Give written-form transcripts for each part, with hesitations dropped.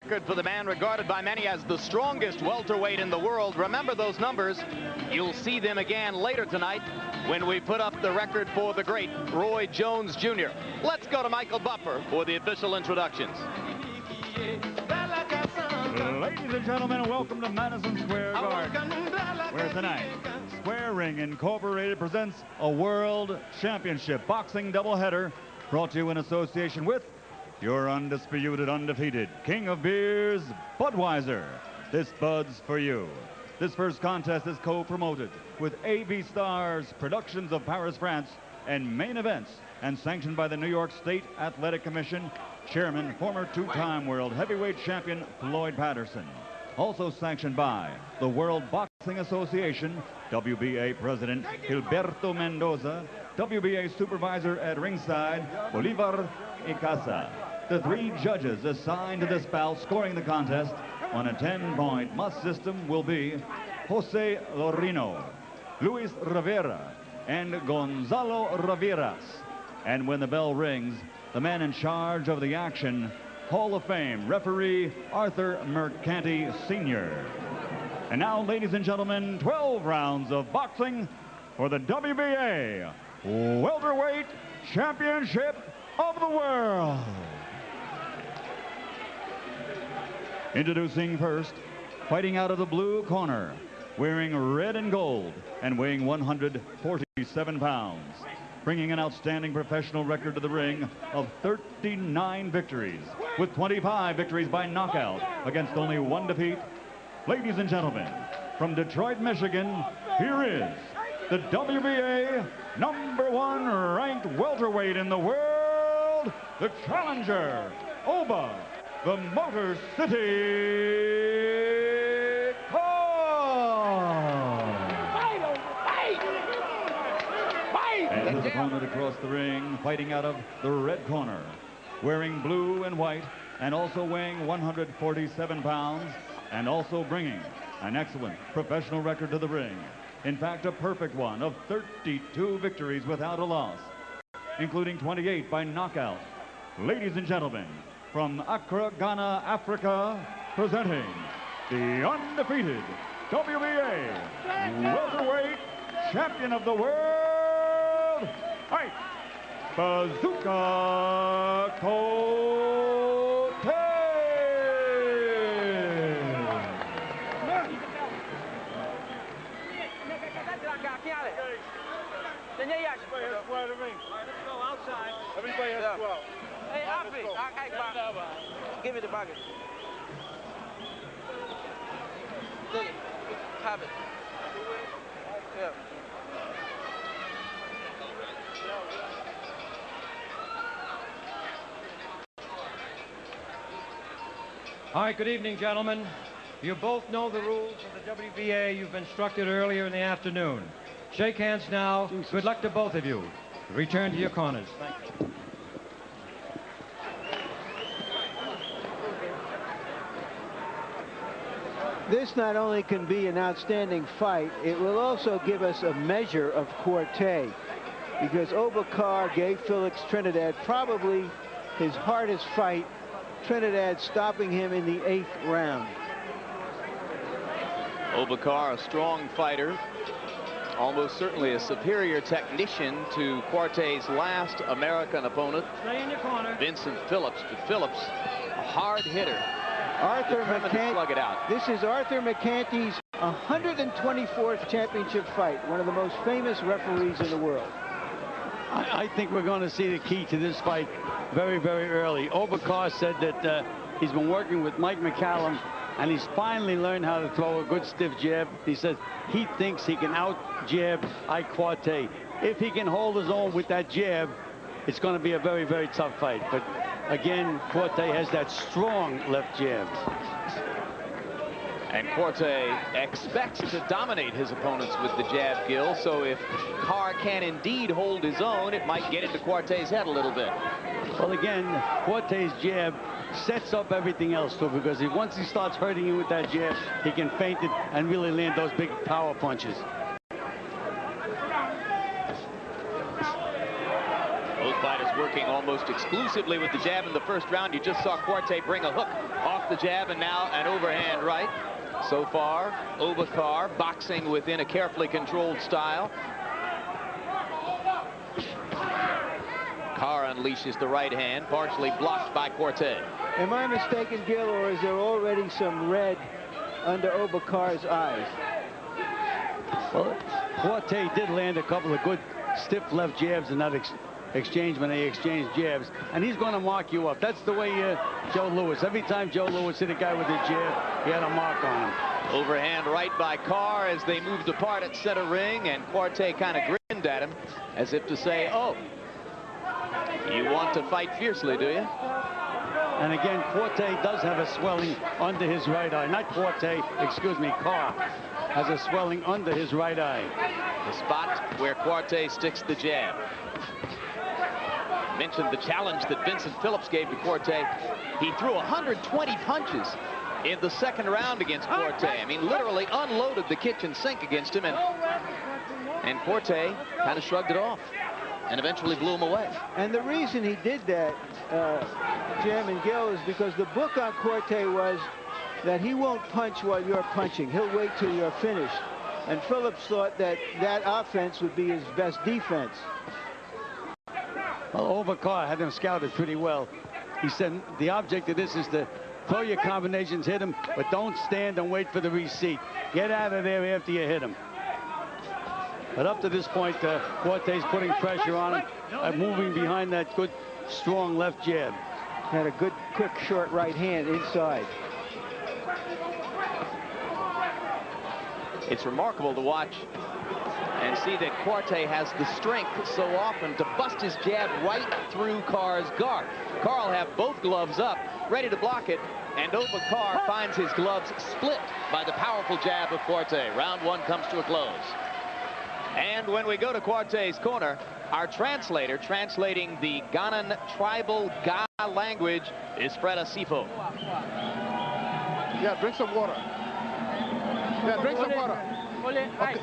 Record for the man regarded by many as the strongest welterweight in the world. Remember those numbers. You'll see them again later tonight when we put up the record for the great Roy Jones Jr. Let's go to Michael Buffer for the official introductions. Ladies and gentlemen, welcome to Madison Square Garden, where tonight Square Ring Incorporated presents a World Championship boxing doubleheader brought to you in association with your undisputed, undefeated king of beers, Budweiser. This Bud's for you. This first contest is co-promoted with AV Stars Productions of Paris, France, and Main Events, and sanctioned by the New York State Athletic Commission, Chairman, former two-time world heavyweight champion Floyd Patterson. Also sanctioned by the World Boxing Association, WBA President Gilberto Mendoza, WBA Supervisor at ringside, Bolivar Icasa. The three judges assigned to this bout scoring the contest on a 10-point must system will be Jose Lorino, Luis Rivera, and Gonzalo Riveras. And when the bell rings, the man in charge of the action, Hall of Fame referee Arthur Mercanti Sr. And now, ladies and gentlemen, 12 rounds of boxing for the WBA Welterweight Championship of the World. Introducing first, fighting out of the blue corner, wearing red and gold and weighing 147 pounds, bringing an outstanding professional record to the ring of 39 victories, with 25 victories by knockout against only one defeat. Ladies and gentlemen, from Detroit, Michigan, here is the WBA #1 ranked welterweight in the world, the challenger, Oba, the Motor City Carr. And his opponent across the ring, fighting out of the red corner, wearing blue and white, and also weighing 147 pounds, and also bringing an excellent professional record to the ring. In fact, a perfect one of 32 victories without a loss, including 28 by knockout. Ladies and gentlemen, from Accra, Ghana, Africa, presenting the undefeated WBA welterweight champion of the world, Ike Bazooka Quartey. Let's go outside. Everybody has to go out. Hey, Alfie, give me the bucket. Look, have it. Yeah. All right, good evening, gentlemen. You both know the rules of the WBA. You've been instructed earlier in the afternoon. Shake hands now. Good luck to both of you. Return to your corners. Thank you. This not only can be an outstanding fight, it will also give us a measure of Quartey, because Oba Carr gave Felix Trinidad probably his hardest fight, Trinidad stopping him in the 8th round. Oba Carr, a strong fighter, almost certainly a superior technician to Quartey's last American opponent, Stay in your corner. Vincent Phillips. But Phillips, a hard hitter. Arthur McCanty, slug it out. This is Arthur McCanty's 124th championship fight, one of the most famous referees in the world. I think we're going to see the key to this fight very, very early. Oba Carr said that he's been working with Mike McCallum, and he's finally learned how to throw a good stiff jab. He says he thinks he can out-jab Ike Quartey. If he can hold his own with that jab, it's going to be a very, very tough fight. But again, Quartey has that strong left jab. And Quartey expects to dominate his opponents with the jab, Gil. So if Carr can indeed hold his own, it might get into Quartey's head a little bit. Well, again, Quartey's jab sets up everything else, too, because once he starts hurting you with that jab, he can feint it and really land those big power punches. Both fighters working all almost exclusively with the jab in the first round. You just saw Quartey bring a hook off the jab, and now an overhand right. So far, Oba Carr boxing within a carefully controlled style. Carr unleashes the right hand, partially blocked by Quartey. Am I mistaken, Gil, or is there already some red under Oba Carr's eyes? Well, Quartey did land a couple of good stiff left jabs in that exchange when they exchanged jabs, and he's going to mark you up. That's the way Joe Louis. Every time Joe Louis hit a guy with a jab, he had a mark on him. Overhand right by Carr as they moved apart at center ring, and Quartey kind of grinned at him as if to say, oh, you want to fight fiercely, do you? And again, Quartey does have a swelling under his right eye. Not Quartey, excuse me, Carr has a swelling under his right eye. The spot where Quartey sticks the jab. Mentioned the challenge that Vincent Phillips gave to Quartey. He threw 120 punches in the second round against Quartey. I mean, literally unloaded the kitchen sink against him, and Quartey kind of shrugged it off and eventually blew him away. And the reason he did that, Jim and Gil, is because the book on Quartey was that he won't punch while you're punching. He'll wait till you're finished. And Phillips thought that that offense would be his best defense. Well, Oba Carr had him scouted pretty well. He said the object of this is to throw your combinations, hit him, but don't stand and wait for the receipt. Get out of there after you hit him. But up to this point, Quartey's putting pressure on him, moving behind that good, strong left jab. Had a good, quick, short right hand inside. It's remarkable to watch and see that Quartey has the strength so often to bust his jab right through Carr's guard. Carr will have both gloves up, ready to block it, and Oba Carr finds his gloves split by the powerful jab of Quartey. Round one comes to a close. And when we go to Quartey's corner, our translator translating the Ghanan tribal Ga language is Fred Asifo. Yeah, drink some water. Yeah, drink some water. Okay.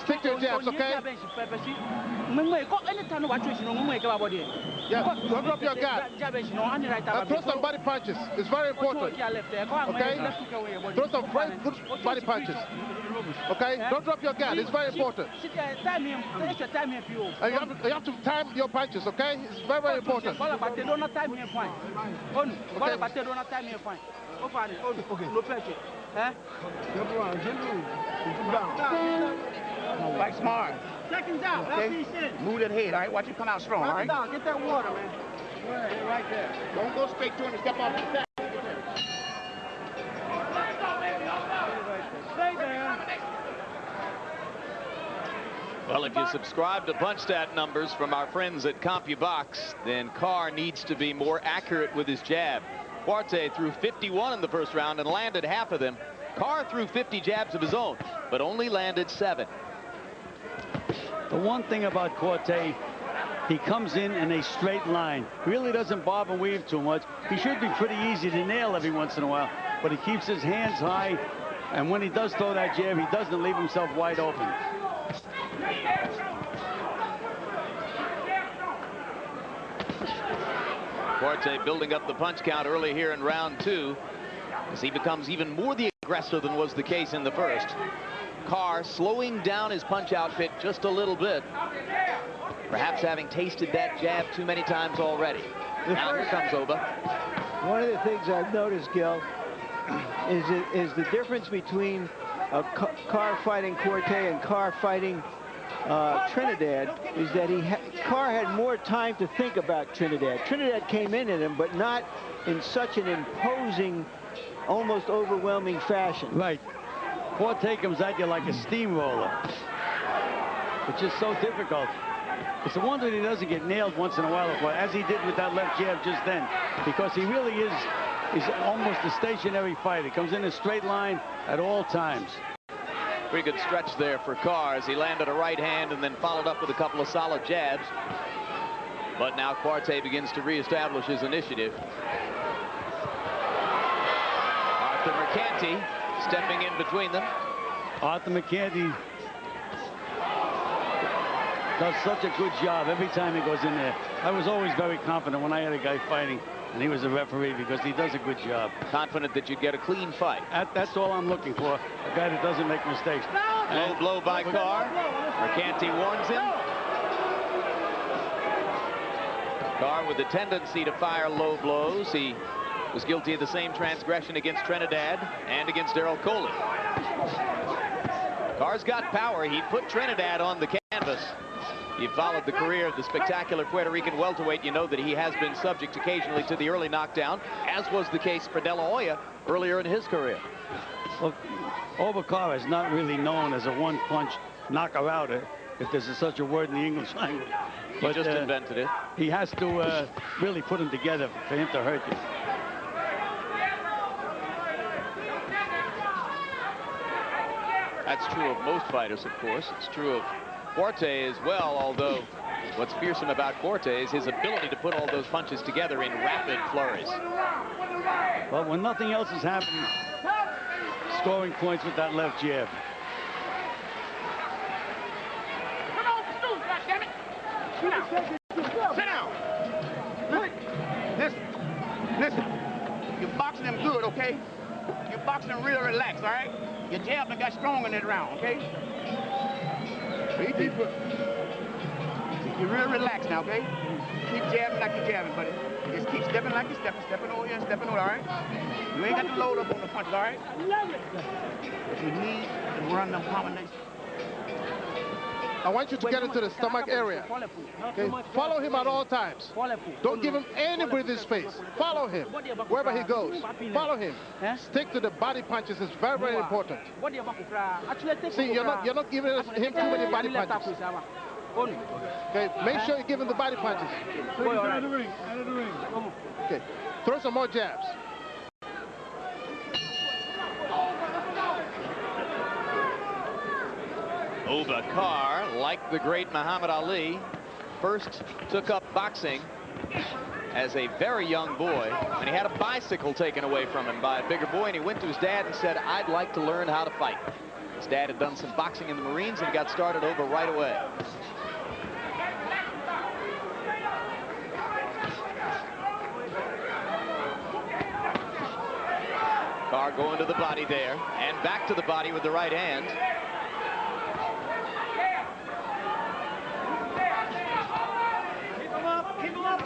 Stick to your jabs, okay? Yeah, don't drop your guard. And throw some body punches. It's very important. Okay? Throw some very good body punches. Okay? Don't drop your guard. It's very important. And you have to time your punches, okay? It's very, very important. Fight smart. Second down. Okay? Move that head, all right? Watch it come out strong, all right? Get that water, man. Right there. Don't go straight to him and step off the back. Stay there. Well, if you subscribe to punch stat numbers from our friends at CompuBox, then Carr needs to be more accurate with his jab. Quartey threw 51 in the first round and landed half of them. Carr threw 50 jabs of his own, but only landed 7. The one thing about Quartey, he comes in a straight line. Really doesn't bob and weave too much. He should be pretty easy to nail every once in a while, but he keeps his hands high, and when he does throw that jab, he doesn't leave himself wide open. Quartey building up the punch count early here in round 2 as he becomes even more the aggressor than was the case in the first. Carr slowing down his punch outfit just a little bit, perhaps having tasted that jab too many times already. Now here comes Oba. One of the things I've noticed, Gil, is the difference between Carr fighting Quartey and Carr fighting Trinidad is that Carr had more time to think about Trinidad. Trinidad came in at him, but not in such an imposing, almost overwhelming fashion. Right. Quartey comes at you like a steamroller, which is so difficult. It's a wonder that he doesn't get nailed once in a while, as he did with that left jab just then, because he really is almost a stationary fighter. He comes in a straight line at all times. Pretty good stretch there for Carr as he landed a right hand and then followed up with a couple of solid jabs. But now Quartey begins to reestablish his initiative. Arthur Mercanti stepping in between them. Arthur Mercanti does such a good job every time he goes in there. I was always very confident when I had a guy fighting and he was a referee because he does a good job. Confident that you'd get a clean fight. That's all I'm looking for, a guy that doesn't make mistakes. Low blow by Carr. Mercanti warns him. Carr with a tendency to fire low blows. He was guilty of the same transgression against Trinidad and against Errol Coley. Carr's got power. He put Trinidad on the canvas. You've followed the career of the spectacular Puerto Rican welterweight. You know that he has been subject occasionally to the early knockdown, as was the case for De La Hoya earlier in his career. Well, Oba Carr is not really known as a one-punch knocker-outer, if there's such a word in the English language. He just invented it. He has to really put them together for him to hurt you. That's true of most fighters, of course. It's true of Quartey as well, although what's fearsome about Quartey is his ability to put all those punches together in rapid flurries. But when nothing else is happening, scoring points with that left jab. Sit down. Listen. You're boxing them good, okay? You're boxing them real relaxed, all right? Your jab done got strong in that round, okay? Breathe deeper. You're real relaxed now, okay? Keep jabbing like you're jabbing, buddy. Just keep stepping like you're stepping over here and stepping over, all right? You ain't got to load up on the punches, all right? You need to run them combinations. I want you to get into the stomach area. Okay? Follow him at all times. Don't give him any breathing space. Follow him wherever he goes. Follow him. Stick to the body punches. It's very, very important. See, you're not giving him too many body punches. Okay, make sure you give him the body punches. Out of the ring. Okay, throw some more jabs. Oba Carr, like the great Muhammad Ali, first took up boxing as a very young boy, and he had a bicycle taken away from him by a bigger boy, and he went to his dad and said, "I'd like to learn how to fight." His dad had done some boxing in the Marines, and he got started over right away. Carr going to the body there, and back to the body with the right hand. Keep him up.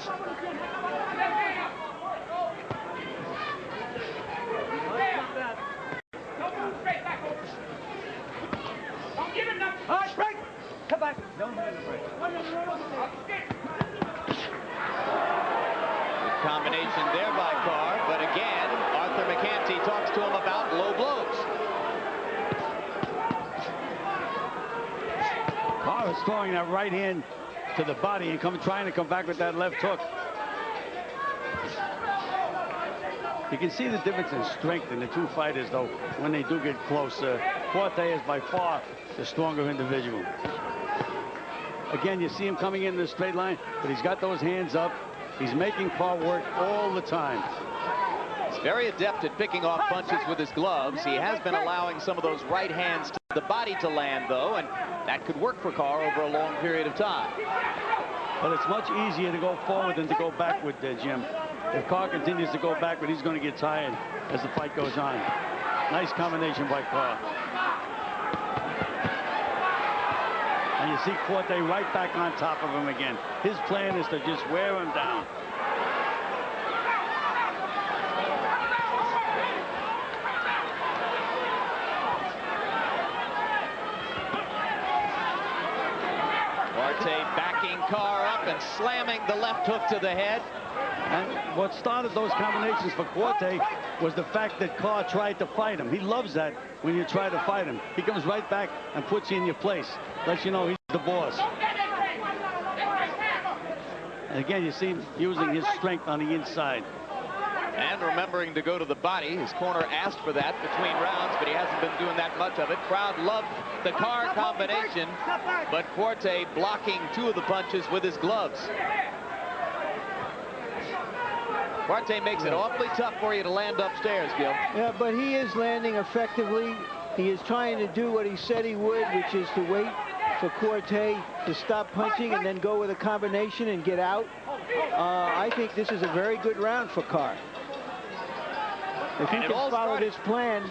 Don't give it nothing. All right, break. Come back. Don't give it a break. Good combination there by Carr, but again, Arthur McCanty talks to him about low blows. Carr is throwing that right hand to the body and trying to come back with that left hook. You can see the difference in strength in the two fighters, though, when they do get close. Quartey is by far the stronger individual. Again, you see him coming in the straight line, but he's got those hands up. He's making Carr work all the time. He's very adept at picking off punches with his gloves. He has been allowing some of those right hands to the body to land, though, and that could work for Carr over a long period of time. But it's much easier to go forward than to go backward, Jim. If Carr continues to go backward, he's going to get tired as the fight goes on. Nice combination by Carr. And you see Quartey right back on top of him again. His plan is to just wear him down. Quartey backing Carr up and slamming the left hook to the head. And what started those combinations for Quartey was the fact that Carr tried to fight him. He loves that when you try to fight him. He comes right back and puts you in your place. Lets you know he's the boss. And again, you see him using his strength on the inside. And remembering to go to the body. His corner asked for that between rounds, but he hasn't been doing that much of it. Crowd loved the Carr combination, but Quartey blocking two of the punches with his gloves. Quartey makes it awfully tough for you to land upstairs, Gil. Yeah, but he is landing effectively. He is trying to do what he said he would, which is to wait for Quartey to stop punching and then go with a combination and get out. I think this is a very good round for Carr. If he can follow this plan,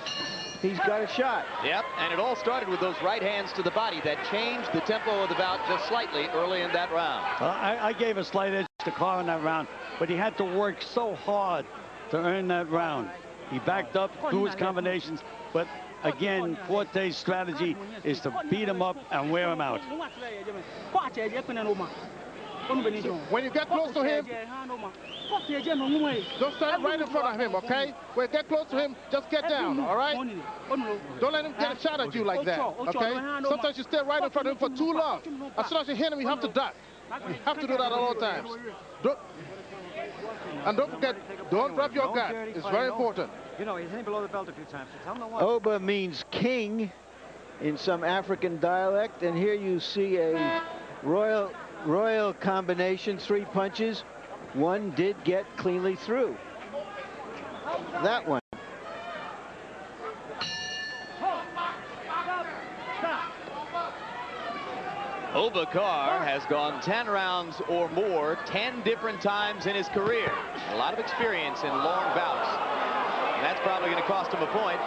he's got a shot. Yep, and it all started with those right hands to the body that changed the tempo of the bout just slightly early in that round. I gave a slight edge to Carr in that round, but he had to work so hard to earn that round. He backed up through his combinations, but again, Quartey's strategy is to beat him up and wear him out. When you get close to him, don't stand right in front of him, okay? When you get close to him, just get down, all right? Don't let him get a shot at you like that, okay? Sometimes you stay right in front of him for too long. As soon as you hit him, you have to duck. You have to do that at all times. And don't forget, don't drop your guard. It's very important. You know, he's hitting below the belt a few times. So tell him to watch. Oba means king in some African dialect, and here you see a royal combination, 3 punches. One did get cleanly through. That one. Oba Carr has gone 10 rounds or more 10 different times in his career. A lot of experience in long bouts. And that's probably going to cost him a point.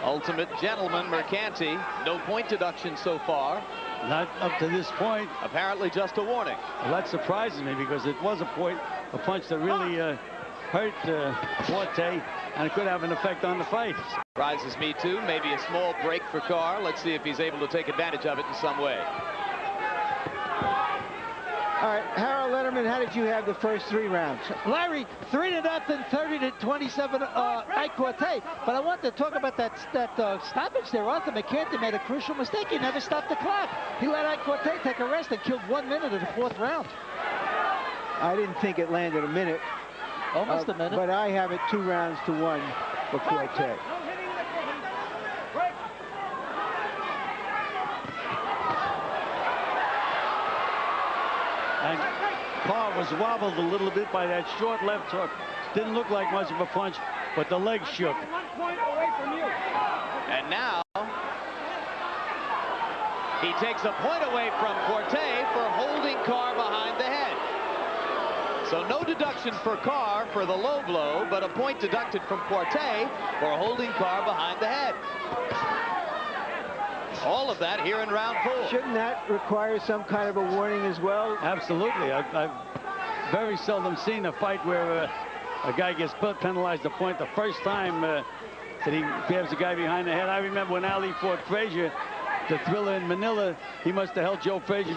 Ultimate gentleman Mercanti, no point deduction so far. Not up to this point. Apparently just a warning. Well, that surprises me because it was a punch that really hurt Quartey, and it could have an effect on the fight. Surprises me too. Maybe a small break for Carr. Let's see if he's able to take advantage of it in some way. All right, Harold Letterman, how did you have the first 3 rounds? Larry, 3-0, 30-27, Ike Quartey. But I want to talk about that stoppage there. Arthur McCanty made a crucial mistake. He never stopped the clock. He let Ike Quartey take a rest and killed 1 minute of the 4th round. I didn't think it landed a minute. Almost a minute. But I have it 2 rounds to 1 for Quartey. And Carr was wobbled a little bit by that short left hook. Didn't look like much of a punch, but the leg shook. And now he takes a point away from Quartey for holding Carr behind the head. So no deduction for Carr for the low blow, but a point deducted from Quartey for holding Carr behind the head. All of that here in round 4. Shouldn't that require some kind of a warning as well? Absolutely. I've very seldom seen a fight where a guy gets penalized a point the first time that he grabs a guy behind the head. I remember when Ali fought Frazier, the Thriller in Manila, he must have held Joe Frazier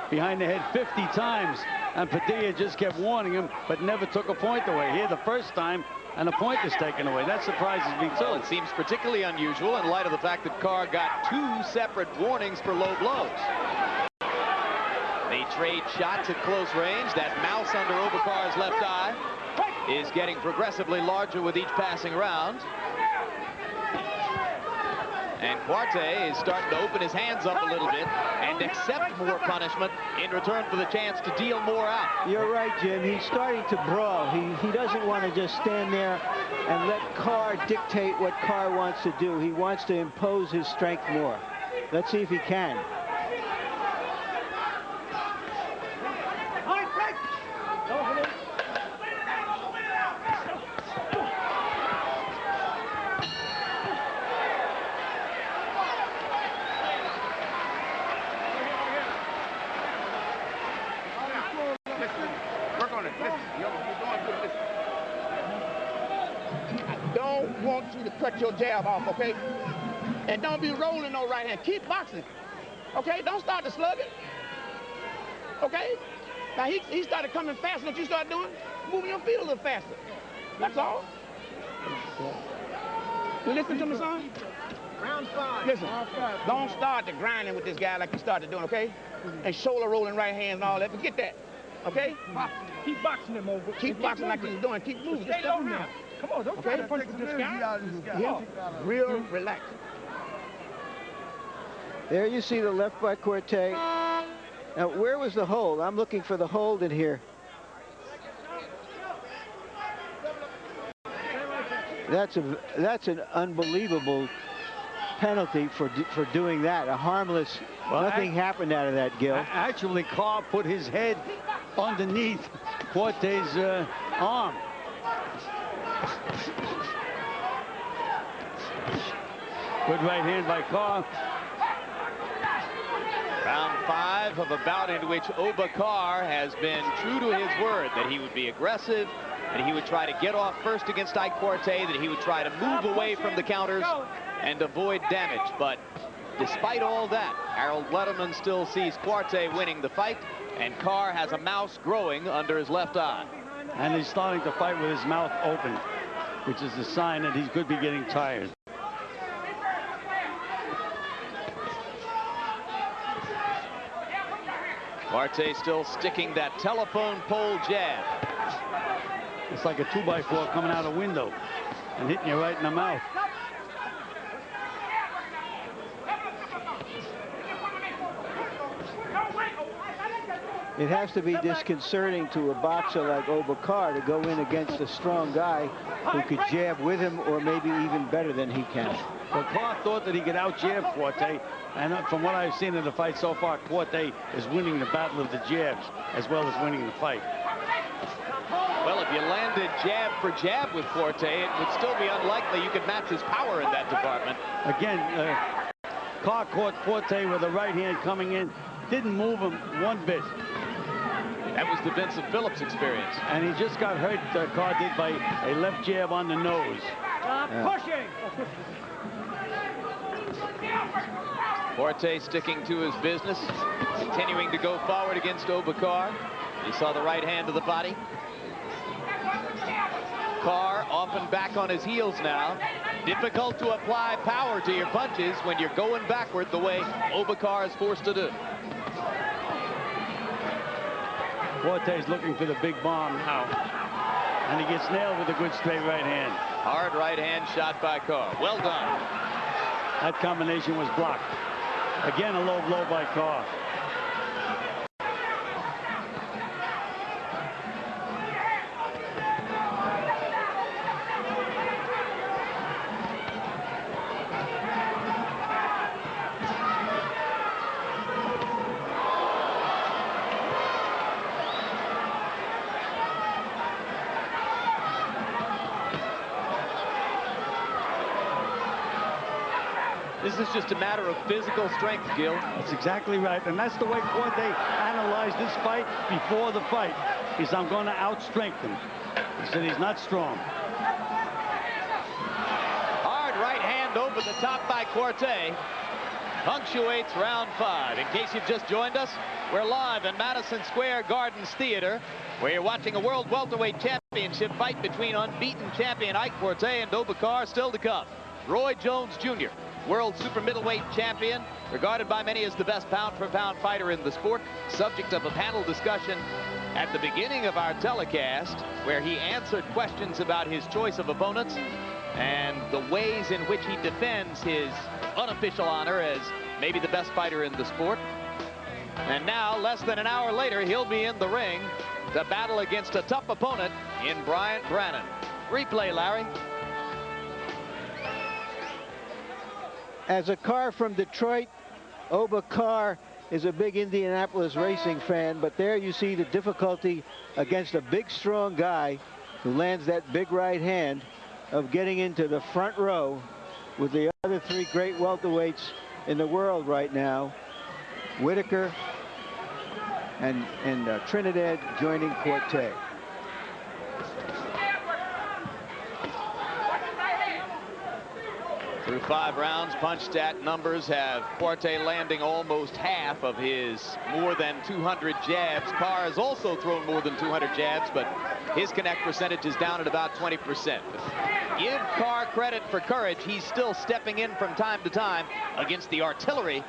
behind the head 50 times, and Padilla just kept warning him, but never took a point away. Here the first time, and a point is taken away. That surprises me too. Well, it seems particularly unusual in light of the fact that Carr got 2 separate warnings for low blows. They trade shots at close range. That mouse under Oba Carr's left eye is getting progressively larger with each passing round. And Quartey is starting to open his hands up a little bit and accept more punishment in return for the chance to deal more out. You're right, Jim. He's starting to brawl. He doesn't want to just stand there and let Carr dictate what Carr wants to do. He wants to impose his strength more. Let's see if he can. Cut your jab off, okay? And don't be rolling no right hand. Keep boxing, okay? Don't start to slug it, okay? Now, he started coming faster than you started doing. Moving your feet a little faster. That's all. You listen to me, son? Round 5. Listen, don't start to grinding with this guy like you started doing, okay? And shoulder rolling right hands and all that. Forget that, okay? Keep boxing him over. Keep boxing like he's doing. Keep moving. Just Stay low now. Come on, don't try to punch this guy. Yeah, real relaxed. There you see the left by Quartey. Now, where was the hold? I'm looking for the hold in here. That's an unbelievable penalty for doing that. A harmless, well, nothing happened out of that, Gil. Actually, Carr put his head underneath Quartey's arm. Good right hand by Carr. Round 5 of a bout in which Oba Carr has been true to his word that he would be aggressive, that he would try to get off first against Ike Quartey, that he would try to move away from the counters and avoid damage. But despite all that, Harold Letterman still sees Quartey winning the fight, and Carr has a mouse growing under his left eye. And he's starting to fight with his mouth open, which is a sign that he could be getting tired. Quartey still sticking that telephone pole jab. It's like a 2x4 coming out a window and hitting you right in the mouth. It has to be disconcerting to a boxer like Oba Carr to go in against a strong guy who could jab with him or maybe even better than he can. Well, Carr thought that he could out-jab Quartey, and from what I've seen in the fight so far, Quartey is winning the battle of the jabs as well as winning the fight. Well, if you landed jab for jab with Quartey, it would still be unlikely you could match his power in that department. Again, Carr caught Quartey with a right hand coming in, didn't move him one bit. That was the Vincent Phillips experience. And he just got hurt, Carr did, by a left jab on the nose. Pushing! Quartey sticking to his business, continuing to go forward against Oba Carr. You saw the right hand to the body. Carr often back on his heels now. Difficult to apply power to your punches when you're going backward the way Oba Carr is forced to do. Quartey's looking for the big bomb now. And he gets nailed with a good straight right hand. Hard right hand shot by Carr. Well done. That combination was blocked. Again, a low blow by Carr. This is just a matter of physical strength, Gil. That's exactly right. And that's the way Quartey analyzed this fight before the fight. He said, I'm going to out-strengthen. He said he's not strong. Hard right hand over the top by Quartey. Punctuates round 5. In case you've just joined us, we're live in Madison Square Gardens Theater, where you're watching a World Welterweight Championship fight between unbeaten champion Ike Quartey and Oba Carr. Still to come, Roy Jones Jr., world super middleweight champion, regarded by many as the best pound-for-pound fighter in the sport, subject of a panel discussion at the beginning of our telecast, where he answered questions about his choice of opponents and the ways in which he defends his unofficial honor as maybe the best fighter in the sport. And now, less than an hour later, he'll be in the ring to battle against a tough opponent in Bryant Brannon. Replay, Larry. As a Carr from Detroit, Oba Carr is a big Indianapolis racing fan, but there you see the difficulty against a big, strong guy who lands that big right hand of getting into the front row with the other 3 great welterweights in the world right now, Whitaker and Trinidad joining Quartey. Through 5 rounds, punch stat numbers have Quartey landing almost half of his more than 200 jabs. Carr has also thrown more than 200 jabs, but his connect percentage is down at about 20%. But give Carr credit for courage. He's still stepping in from time to time against the artillery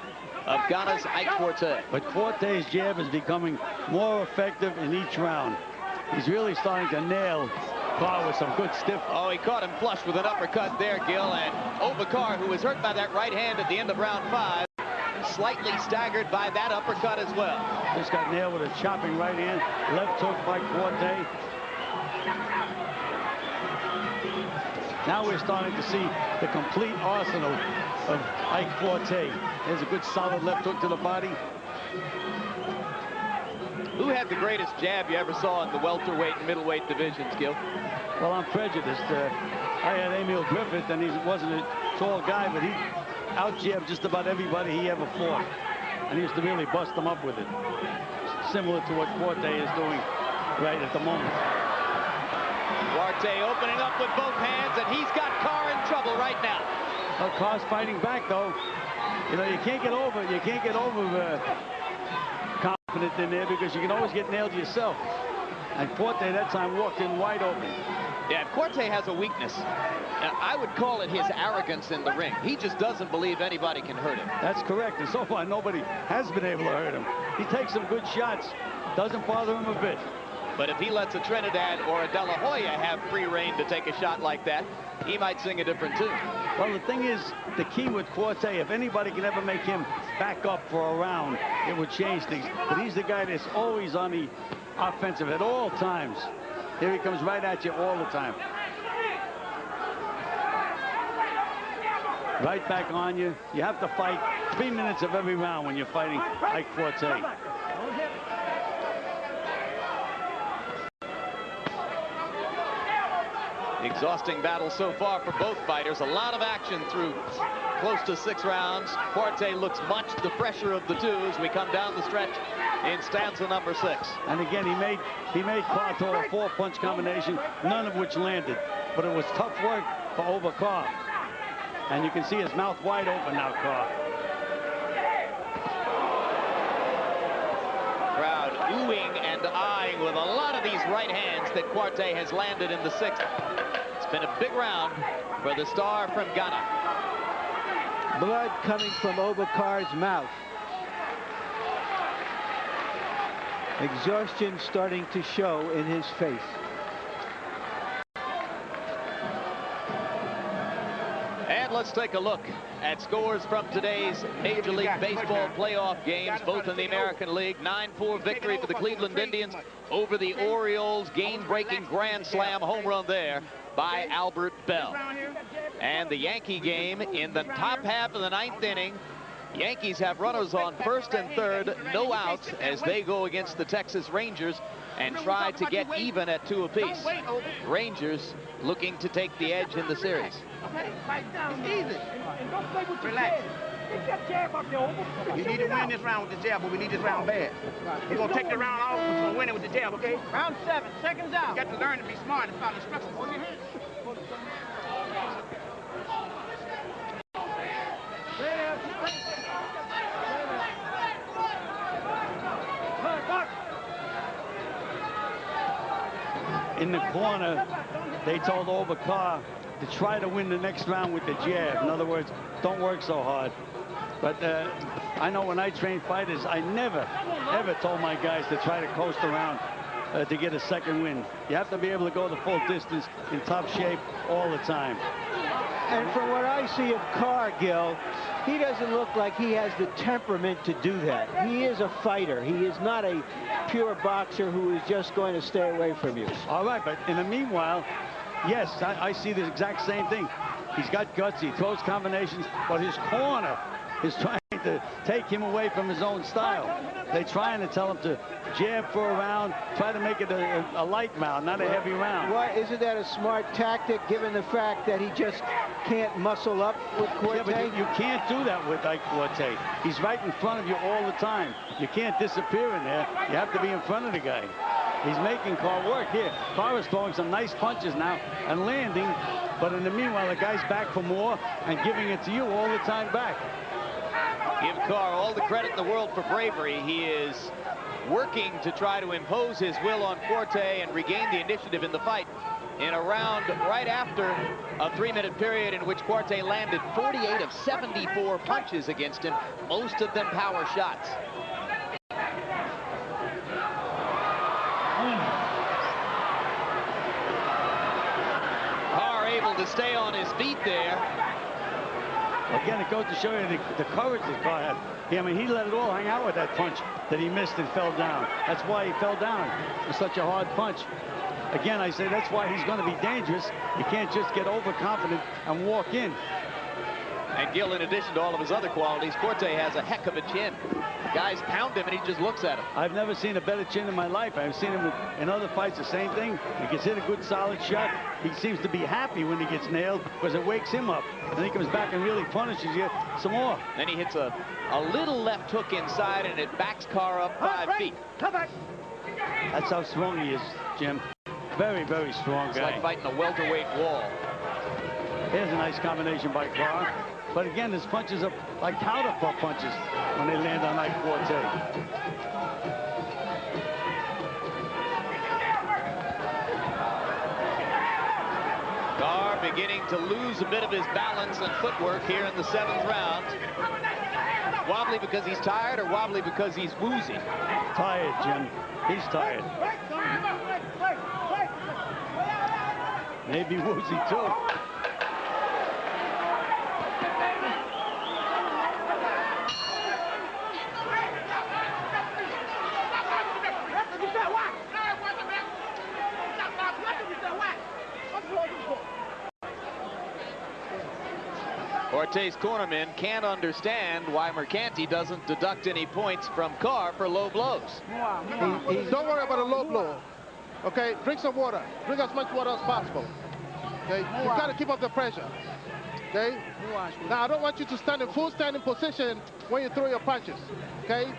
of Ghana's Ike Quartey. But Quartey's jab is becoming more effective in each round. He's really starting to nail Carr with some good stiff. Oh, he caught him flush with an uppercut there, Gil. And Oba Carr, who was hurt by that right hand at the end of round 5, slightly staggered by that uppercut as well. Just got nailed with a chopping right hand. Left hook by Quartey. Now we're starting to see the complete arsenal of Ike Quartey. There's a good solid left hook to the body. Who had the greatest jab you ever saw in the welterweight and middleweight divisions, Gil? Well, I'm prejudiced. I had Emil Griffith, and he wasn't a tall guy, but he out-jabbed just about everybody he ever fought. And he used to really bust them up with it. Similar to what Quartey is doing right at the moment. Quartey opening up with both hands, and he's got Carr in trouble right now. Well, Carr's fighting back, though. You know, you can't get over confident in there because you can always get nailed yourself. And Quartey that time walked in wide open. Yeah, Quartey has a weakness. I would call it his arrogance in the ring. He just doesn't believe anybody can hurt him. That's correct, and so far nobody has been able to hurt him. He takes some good shots. Doesn't bother him a bit. But if he lets a Trinidad or a De La Hoya have free reign to take a shot like that, he might sing a different tune. Well, the thing is, the key with Quartey, if anybody can ever make him back up for a round, it would change things. But he's the guy that's always on the offensive at all times. Here he comes right at you all the time. Right back on you. You have to fight 3 minutes of every round when you're fighting Ike Quartey. Exhausting battle so far for both fighters. A lot of action through close to 6 rounds. Quartey looks much the fresher of the two as we come down the stretch in stanza number 6. And again, he made Carr throw a 4-punch combination, none of which landed. But it was tough work for Oba Carr. And you can see his mouth wide open now, Carr. Crowd oohing and eyeing with a lot of these right hands that Quartey has landed in the 6th. It's been a big round for the star from Ghana. Blood coming from Oba Carr's mouth. Exhaustion starting to show in his face. And let's take a look at scores from today's Major League Baseball playoff games, both in the American League. 9-4 victory for the Cleveland Indians over the Orioles. Game-breaking grand slam home run there by Albert Bell. And the Yankee game in the top half of the 9th inning. Yankees have runners on 1st and 3rd, no outs as they go against the Texas Rangers and try to get even at 2 apiece. Rangers looking to take the edge in the series. Okay, it's easy. And don't play with relax. Get that jab up there, Oba. You need to win this round with the jab, but we need this round bad. You're going to take the round off, we're going to win it with the jab, okay? Round 7, seconds out. You got to learn to be smart and follow instructions. In the corner, they told Oba Carr to try to win the next round with the jab. In other words, don't work so hard. But I know when I train fighters, I never, ever told my guys to try to coast around to get a second win. You have to be able to go the full distance in top shape all the time. And from what I see of Carr, Gil, he doesn't look like he has the temperament to do that. He is a fighter. He is not a pure boxer who is just going to stay away from you. All right, but in the meanwhile, yes, I see the exact same thing. He's got guts, he throws combinations, but his corner is trying to take him away from his own style. They're trying to tell him to jab for a round, try to make it a light round, not a heavy round. Why isn't that a smart tactic, given the fact that he just can't muscle up with Quartey? Yeah, but you can't do that with Ike Quartey. He's right in front of you all the time. You can't disappear in there. You have to be in front of the guy. He's making Carr work. Here, Carr is throwing some nice punches now and landing, but in the meanwhile, the guy's back for more and giving it to you all the time back. Give Carr all the credit in the world for bravery. He is working to try to impose his will on Quartey and regain the initiative in the fight in a round right after a 3-minute period in which Quartey landed 48 of 74 punches against him, most of them power shots. Carr able to stay on his feet there. Again, it goes to show you the courage that Carr had. I mean, he let it all hang out with that punch that he missed and fell down. That's why he fell down. It was such a hard punch. Again, I say that's why he's going to be dangerous. You can't just get overconfident and walk in. And Gil, in addition to all of his other qualities, Quartey has a heck of a chin. Guys pound him and he just looks at him. I've never seen a better chin in my life. I've seen him in other fights, the same thing. He gets hit a good solid shot. He seems to be happy when he gets nailed because it wakes him up. Then he comes back and really punishes you some more. Then he hits a little left hook inside and it backs Carr up 5 feet. Come back. That's how strong he is, Jim. Very, very strong guy. It's like fighting a welterweight wall. Here's a nice combination by Carr. But again, his punches are like counter punches when they land on Ike Quartey. Carr beginning to lose a bit of his balance and footwork here in the 7th round. Wobbly because he's tired or wobbly because he's woozy? Tired, Jim. He's tired. Maybe woozy too. Quartey's cornerman can't understand why Mercanti doesn't deduct any points from Carr for low blows. Don't worry about a low blow. Okay, drink some water. Drink as much water as possible. Okay, you've got to keep up the pressure. Okay. Now I don't want you to stand in full standing position when you throw your punches. Okay,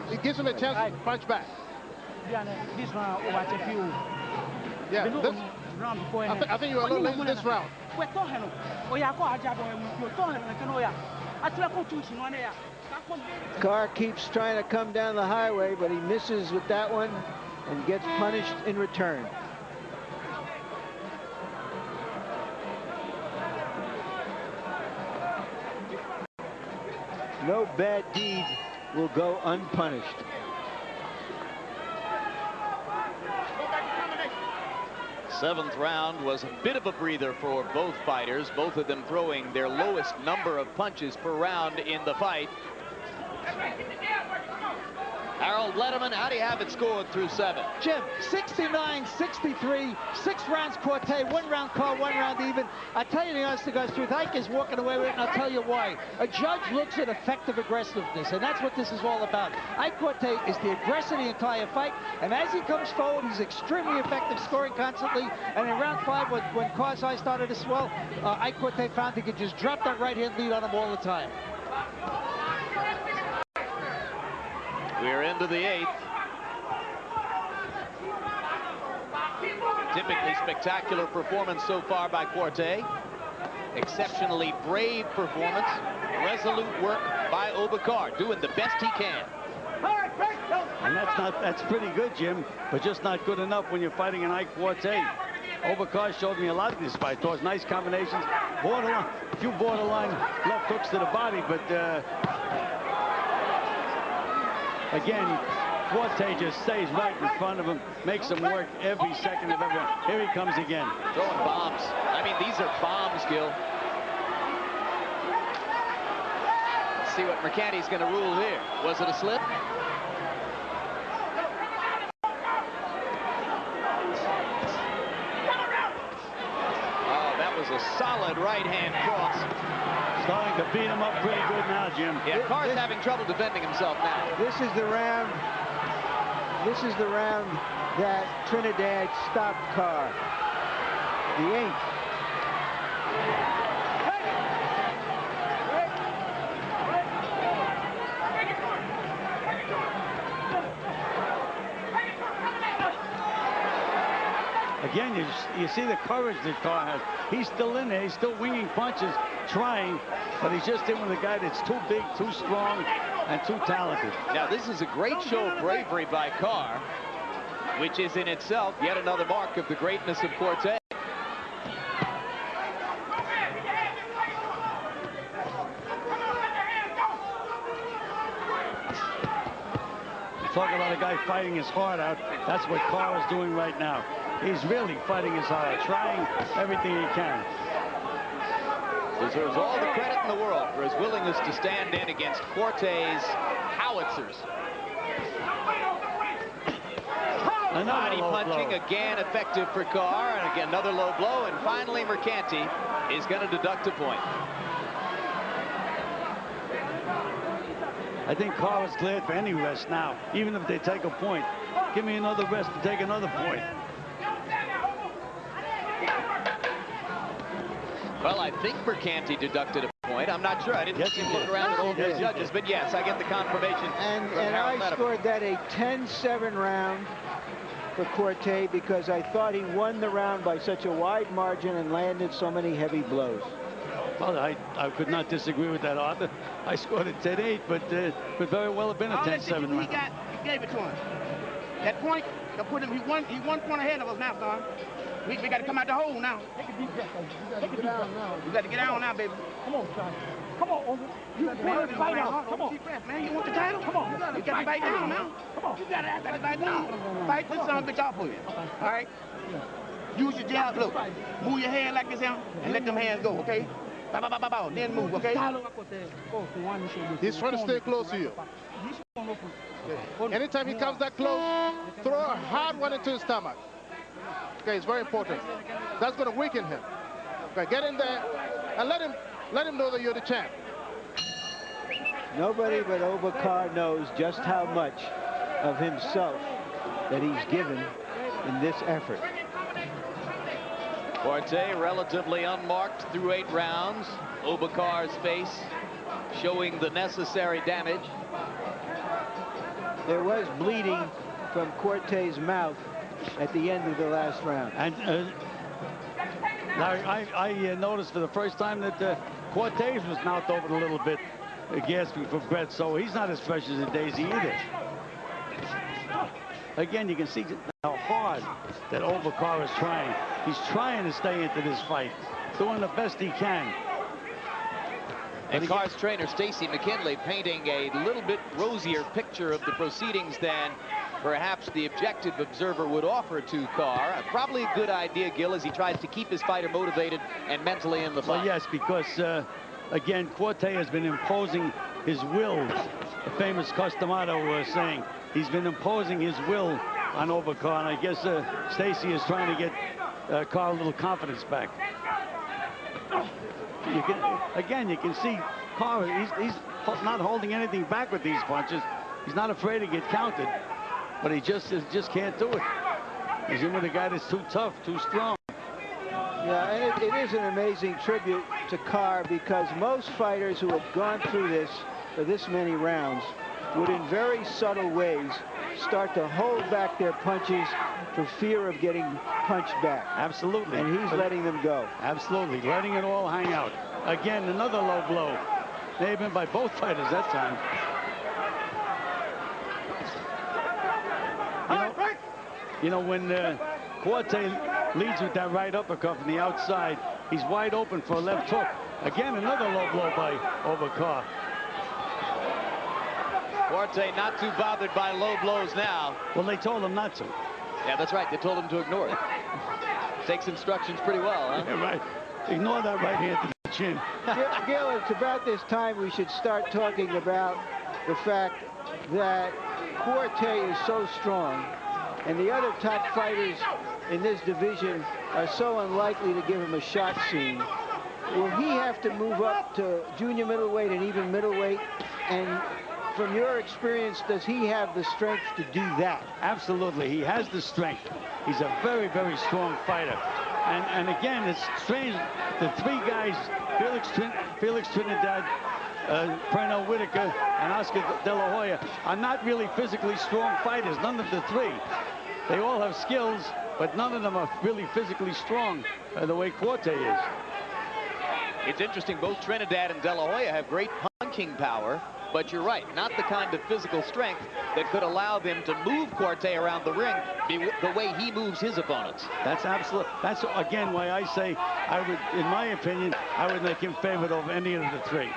it gives him a chance to punch back. This round, watch a few. Yeah, this round before. I think you're a little late in this round. Carr keeps trying to come down the highway, but he misses with that one and gets punished in return. No bad deed will go unpunished. Seventh round was a bit of a breather for both fighters, both of them throwing their lowest number of punches per round in the fight. Harold Letterman, how do you have it scored through 7? Jim, 69-63, 6 rounds Quartey, 1 round Carr, 1 round even. I tell you the honest to God's truth, Ike is walking away with it, and I'll tell you why. A judge looks at effective aggressiveness, and that's what this is all about. Ike Quartey is the aggressor the entire fight, and as he comes forward, he's extremely effective, scoring constantly. And in round 5, when Carr's eye started to swell, Ike Quartey found he could just drop that right-hand lead on him all the time. We're into the 8th. Typically spectacular performance so far by Quartey. Exceptionally brave performance. Resolute work by Oba Carr, doing the best he can. And that's pretty good, Jim, but just not good enough when you're fighting an Ike Quartey. Oba Carr showed me a lot in this fight. Those nice combinations, borderline, a few borderline left hooks to the body, but again, Quartey just stays right in front of him, makes him work every second of every round. Here he comes again. Throwing bombs. I mean, these are bombs, Gil. Let's see what Mercanti's going to rule here. Was it a slip? Oh, that was a solid right-hand cross. Starting to beat him up pretty good now, Jim. Yeah, Carr's having trouble defending himself now. This is the round. This is the round that Trinidad stopped Carr. The 8th. Again, you see the courage that Carr has. He's still in there. He's still winging punches, trying, but he's just in with a guy that's too big, too strong, and too talented. Now, this is a great show of bravery by Carr, which is in itself yet another mark of the greatness of Quartey. Talk about a guy fighting his heart out. That's what Carr is doing right now. He's really fighting his heart out, trying everything he can. Deserves all the credit in the world for his willingness to stand in against Quartey's howitzers. Body punching again effective for Carr, and again another low blow, and finally Mercanti is going to deduct a point. I think Carr is cleared for any rest now, even if they take a point. Give me another rest to take another point. Well, I think Mercanti deducted a point. I'm not sure. I didn't see him look around at all the judges, but yes, I get the confirmation. And I scored that a 10-7 round for Quartey because I thought he won the round by such a wide margin and landed so many heavy blows. Well, I could not disagree with that, Arthur. I scored a 10-8, but could very well have been a 10-7 round. He gave it to him. That point, he one point ahead of us now, son. We got to come out the hole now. Take a deep breath, Take a deep breath now. We got to get down now, baby. Come on, son. Come on, Oba. You got to fight out. Come on. Deep breath, man. You want the title? Come on. You got to bite down now. Come on. You got to bite down. Fight this son of a bitch off for you. All right? Use your jab. Look, move your hand like this here and let them hands go, okay? Bow, bow, bow, bow, bow. Then move, okay? He's trying to stay close to you. Anytime he comes that close, throw a hard one into his stomach. Okay, it's very important. That's going to weaken him. Okay, get in there and let him know that you're the champ. Nobody but Oba Carr knows just how much of himself that he's given in this effort. Quartey relatively unmarked through 8 rounds. Oba Carr's face showing the necessary damage. There was bleeding from Quartey's mouth at the end of the last round. And I noticed for the first time that Quartey was mouthed open a little bit, gasping for breath, so he's not as fresh as a daisy either. Again, you can see how hard that Oba Carr is trying. He's trying to stay into this fight, doing the best he can. And Carr's trainer, Stacy McKinley, painting a little bit rosier picture of the proceedings than perhaps the objective observer would offer to Carr. Probably a good idea, Gil, as he tries to keep his fighter motivated and mentally in the fight. Well, yes, because, again, Quartey has been imposing his will. The famous Costamato was saying he's been imposing his will on Oba Carr, and I guess Stacy is trying to get Carr a little confidence back. You can see Carr, he's not holding anything back with these punches. He's not afraid to get counted, but he just can't do it. He's in with a guy that's too tough, too strong. Yeah, and it is an amazing tribute to Carr because most fighters who have gone through this for this many rounds would in very subtle ways start to hold back their punches for fear of getting punched back. Absolutely. And he's letting them go. Absolutely, letting it all hang out. Again, another low blow. May have been by both fighters that time. You know when Quartey leads with that right uppercut from the outside, he's wide open for a left hook. Again, another low blow by Oba Carr. Quartey not too bothered by low blows now. Well, they told him not to. Yeah, that's right. They told him to ignore it. Takes instructions pretty well, huh? Yeah, right. Ignore that right hand to the chin. Gil, it's about this time we should start talking about the fact that Quartey is so strong, and the other top fighters in this division are so unlikely to give him a shot soon. Will he have to move up to junior middleweight and even middleweight? And from your experience, does he have the strength to do that? Absolutely, he has the strength. He's a very, very strong fighter. And again, it's strange, the 3 guys, Felix Trinidad, Pernell Whitaker, and Oscar De La Hoya, are not really physically strong fighters, none of the 3. They all have skills, but none of them are really physically strong the way Quartey is. It's interesting, both Trinidad and De La Hoya have great punching power, but you're right, not the kind of physical strength that could allow them to move Quartey around the ring the way he moves his opponents. That's absolute. That's again why I say I would, in my opinion, I would make him favored over any of the 3.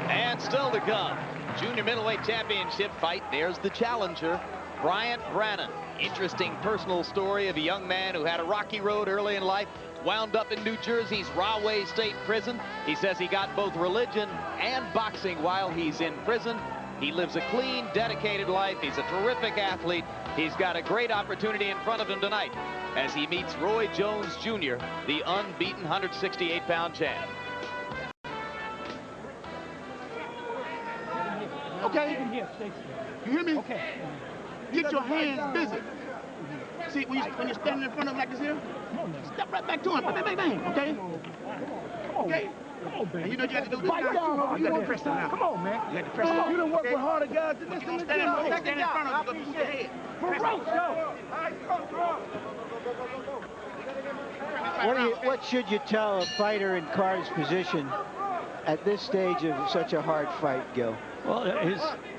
And still to come, junior middleweight championship fight. There's the challenger, Bryant Brannon. Interesting personal story of a young man who had a rocky road early in life, wound up in New Jersey's Rahway State Prison. He says he got both religion and boxing while he's in prison. He lives a clean, dedicated life. He's a terrific athlete. He's got a great opportunity in front of him tonight as he meets Roy Jones Jr., the unbeaten 168-pound champ. Okay? You hear me? Okay. Get your hands busy. See, when you're standing in front of him like this here, step right back to him. Bang, bang, bang. Okay? Okay? Come on, baby. And you know you have to do this now. You got to press him now. Come on, man. You got to press him. You don't work with harder guys than this. You're going to stand in front of him. You're going to push your head. What should you tell a fighter in Carr's position at this stage of such a hard fight, Gil? Well,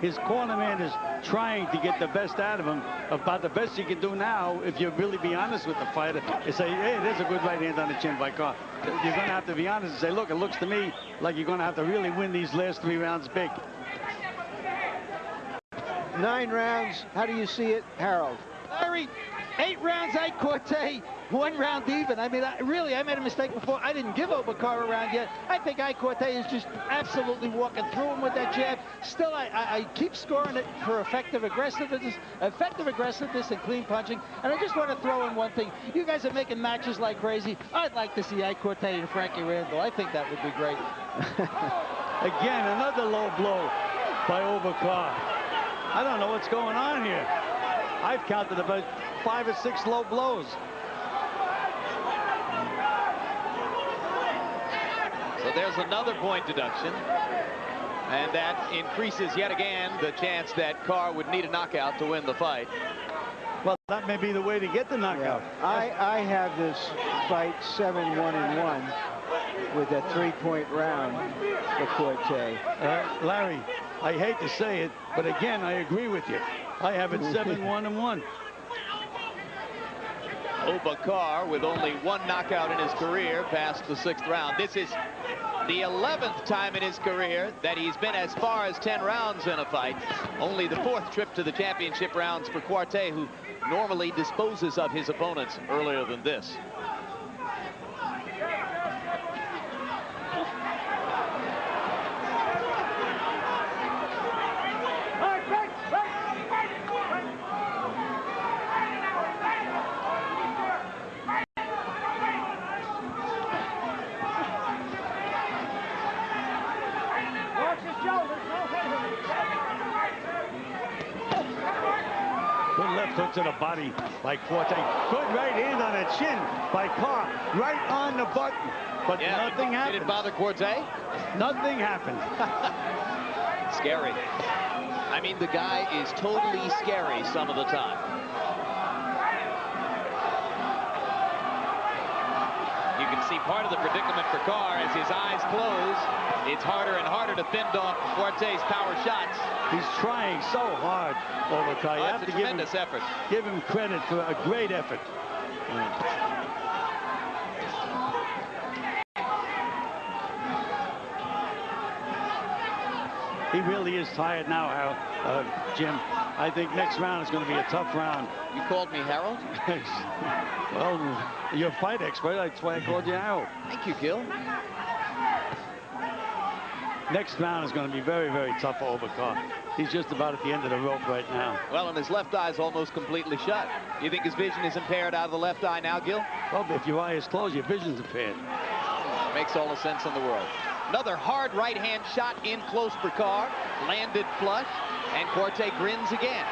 his corner man is trying to get the best out of him. About the best you can do now, if you really be honest with the fighter, is say, hey, there's a good right hand on the chin by Carr. You're going to have to be honest and say, look, it looks to me like you're going to have to really win these last 3 rounds big. 9 rounds. How do you see it, Harold? Larry, 8 rounds, Ike Quartey, 1 round even. I mean, I made a mistake before. I didn't give Oba Carr a round yet. I think Ike Quartey is just absolutely walking through him with that jab. Still, I keep scoring it for effective aggressiveness and clean punching. And I just want to throw in one thing. You guys are making matches like crazy. I'd like to see Ike Quartey and Frankie Randall. I think that would be great. Again, another low blow by Oba Carr. I don't know what's going on here. I've counted about 5 or 6 low blows. So there's another point deduction. And that increases yet again the chance that Carr would need a knockout to win the fight. Well, that may be the way to get the knockout. Yeah. I have this fight 7-1-1 with a 3-point round for Quartey. Larry, I hate to say it, but again, I agree with you. I have it 7-1-1. Oba Carr with only 1 knockout in his career past the 6th round. This is the 11th time in his career that he's been as far as 10 rounds in a fight. Only the 4th trip to the championship rounds for Quartey, who normally disposes of his opponents earlier than this. Good left hook to the body by Quartey. Good right hand on the chin by Carr. Right on the button. But nothing happened. Did it bother Quartey? Nothing happened. Scary. I mean, the guy is totally scary some of the time. You can see part of the predicament for Carr as his eyes close. It's harder and harder to fend off Quartey's power shots. He's trying so hard, Oba Carr. You have to give him credit for a great effort. He really is tired now, Jim. I think next round is going to be a tough round. You called me Harold? Well, you're a fight expert. That's why I called you Harold. Thank you, Gil. Next round is going to be very, very tough for Oba Carr. He's just about at the end of the rope right now. Well, and his left eye is almost completely shut. You think his vision is impaired out of the left eye now, Gil? Well, if your eye is closed, your vision's impaired. Makes all the sense in the world. Another hard right-hand shot in close for Carr. Landed flush, and Quartey grins again.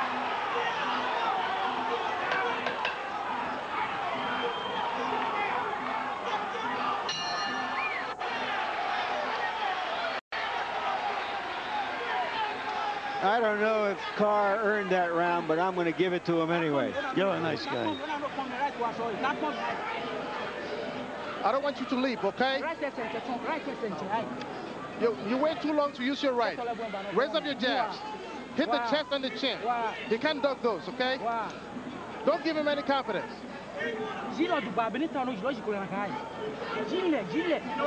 I don't know if Carr earned that round, but I'm going to give it to him anyway. You're a nice guy. I don't want you to leap, okay? You wait too long to use your right. Raise up your jabs. Hit the chest and the chin. He can't duck those, okay? Don't give him any confidence. You know what,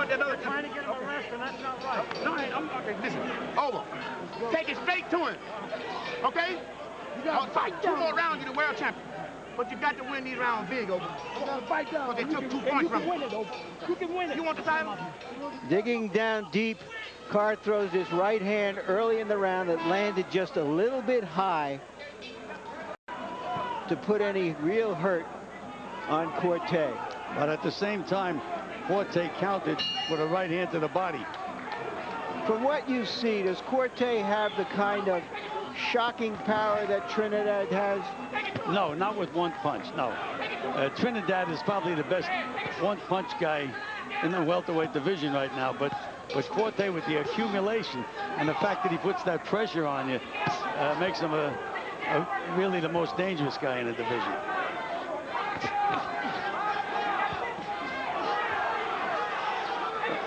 they're trying to get him arrested, and that's not right. No, okay, listen. Over. Take it straight to him. Okay? You got to fight down. 2 more rounds, you're the world champion. But you got to win these rounds big, Oba. You got to fight down. Because they took 2 points from you. You can win it. You want the title? Digging down deep, Carr throws his right hand early in the round that landed just a little bit high to put any real hurt on Quartey. But at the same time, Quartey countered with a right hand to the body. From what you see, does Quartey have the kind of shocking power that Trinidad has? No, not with one punch, no. Trinidad is probably the best one-punch guy in the welterweight division right now, but Quartey, with the accumulation and the fact that he puts that pressure on you, makes him really the most dangerous guy in the division.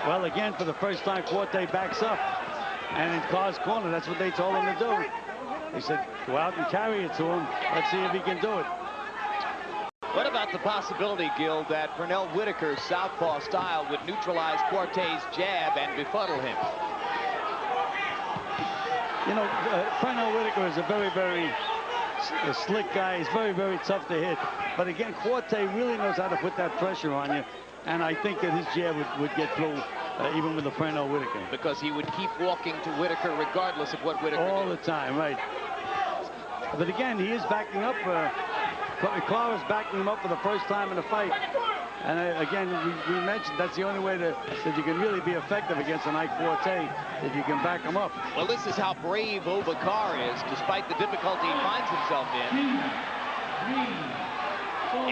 Well, again, for the first time, Quartey backs up. And in Carr's corner, that's what they told him to do. They said, go out and carry it to him. Let's see if he can do it. What about the possibility, Gil, that Pernell Whitaker's southpaw style would neutralize Quartey's jab and befuddle him? You know, Pernell Whitaker is a very, very slick guy. He's very, very tough to hit. But again, Quartey really knows how to put that pressure on you. And I think that his jab would get through even with the Pernell Whitaker. Because he would keep walking to Whitaker regardless of what Whitaker all did. The time, right. But again, he is backing up. Carr is backing him up for the first time in the fight. And again, we mentioned that's the only way that you can really be effective against an Ike Quartey, if you can back him up. Well, this is how brave Oba Carr is, despite the difficulty he finds himself in.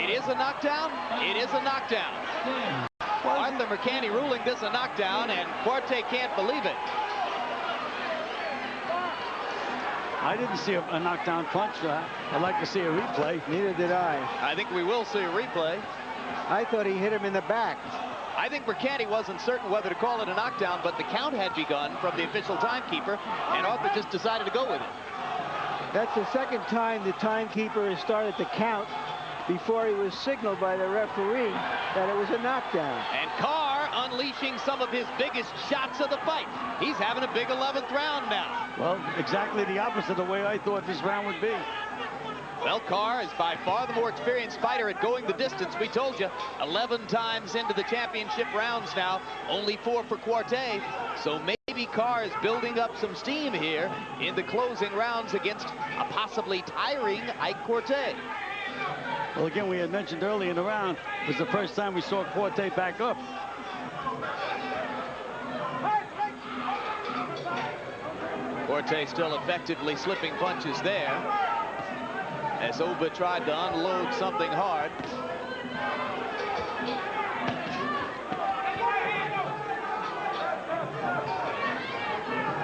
It is a knockdown. It is a knockdown. Arthur McCanny ruling this a knockdown, and Quartey can't believe it. I didn't see a knockdown punch. I'd like to see a replay. Neither did I. I think we will see a replay. I thought he hit him in the back. I think McCanny wasn't certain whether to call it a knockdown, but the count had begun from the official timekeeper, and Arthur just decided to go with it. That's the second time the timekeeper has started to count before he was signaled by the referee that it was a knockdown. And Carr unleashing some of his biggest shots of the fight. He's having a big 11th round now. Well, exactly the opposite of the way I thought this round would be. Well, Carr is by far the more experienced fighter at going the distance. We told you, 11 times into the championship rounds now, only 4 for Quartey. So maybe Carr is building up some steam here in the closing rounds against a possibly tiring Ike Quartey. Well, again, we had mentioned early in the round, it was the first time we saw Quartey back up. Quartey still effectively slipping punches there, as Oba tried to unload something hard.